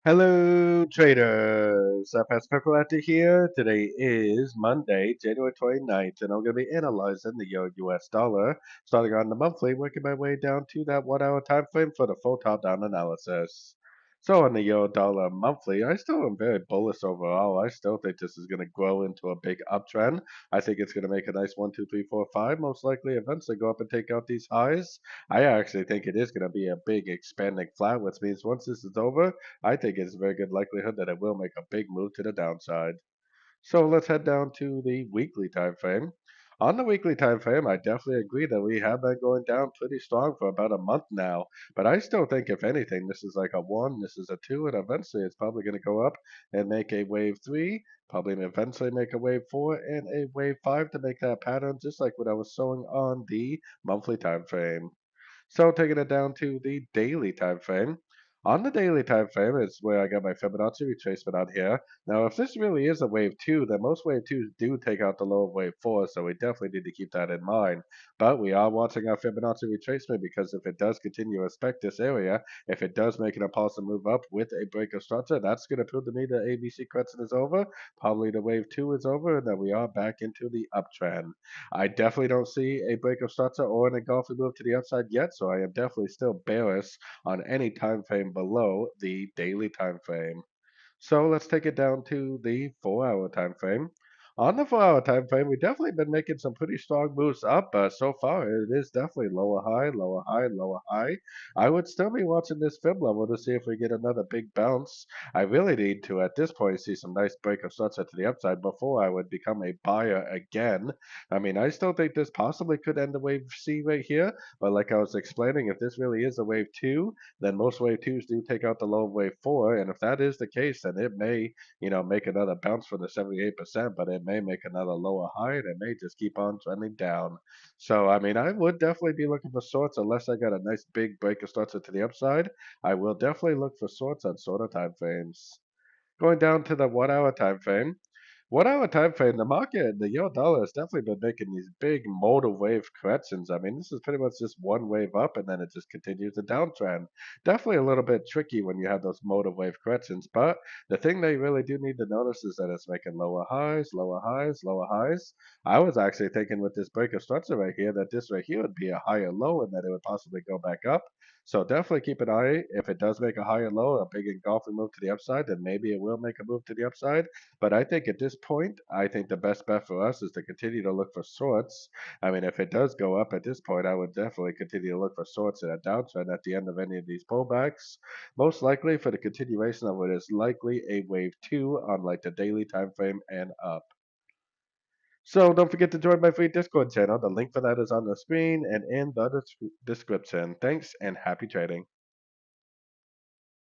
Hello, traders. FX Pip Collector here. Today is Monday, January 29th, and I'm going to be analyzing the US dollar, starting on the monthly, working my way down to that 1 hour time frame for the full top-down analysis. So on the euro dollar monthly, I still am very bullish overall. I still think this is going to grow into a big uptrend. I think it's going to make a nice 1, 2, 3, 4, 5, most likely eventually go up and take out these highs. I actually think it is going to be a big expanding flat, which means once this is over, I think it's a very good likelihood that it will make a big move to the downside. So let's head down to the weekly time frame. On the weekly time frame, I definitely agree that we have been going down pretty strong for about a month now. But I still think, if anything, this is like a one, this is a two, and eventually it's probably going to go up and make a wave three, probably eventually make a wave four and a wave five to make that pattern, just like what I was showing on the monthly time frame. So taking it down to the daily time frame. On the daily time frame is where I got my Fibonacci retracement out here. Now, if this really is a wave two, then most wave twos do take out the low of wave four, so we definitely need to keep that in mind. But we are watching our Fibonacci retracement because if it does continue to respect this area, if it does make an impulsive move up with a break of structure, that's going to prove to me that ABC correction is over. Probably the wave two is over, and that we are back into the uptrend. I definitely don't see a break of structure or an engulfing move to the upside yet, so I am definitely still bearish on any time frame below the daily time frame. So let's take it down to the 4 hour time frame. On the 4 hour time frame, we've definitely been making some pretty strong moves up. So far, it is definitely lower high, lower high, lower high. I would still be watching this fib level to see if we get another big bounce. I really need to, at this point, see some nice break of structure to the upside before I would become a buyer again. I mean, I still think this possibly could end the wave C right here. But like I was explaining, if this really is a wave two, then most wave twos do take out the low of wave four. And if that is the case, then it may, make another bounce for the 78%, but it may make another lower high and it may just keep on trending down. So, I mean, I would definitely be looking for sorts unless I got a nice big break of structure to the upside. I will definitely look for sorts on shorter time frames. Going down to the 1 hour time frame. 1 hour time frame, the market, the euro dollar has definitely been making these big modal wave corrections. I mean, this is pretty much just one wave up and then it just continues the downtrend. Definitely a little bit tricky when you have those modal wave corrections, but the thing they really do need to notice is that it's making lower highs, lower highs, lower highs. I was actually thinking with this break of structure right here that this right here would be a higher low and that it would possibly go back up. So definitely keep an eye. If it does make a higher low, a big engulfing move to the upside, then maybe it will make a move to the upside. But I think at this point, I think the best bet for us is to continue to look for shorts. I mean, if it does go up at this point, I would definitely continue to look for shorts in a downtrend at the end of any of these pullbacks. Most likely for the continuation of what is likely a wave two on like the daily time frame and up. So don't forget to join my free Discord channel. The link for that is on the screen and in the description. Thanks and happy trading.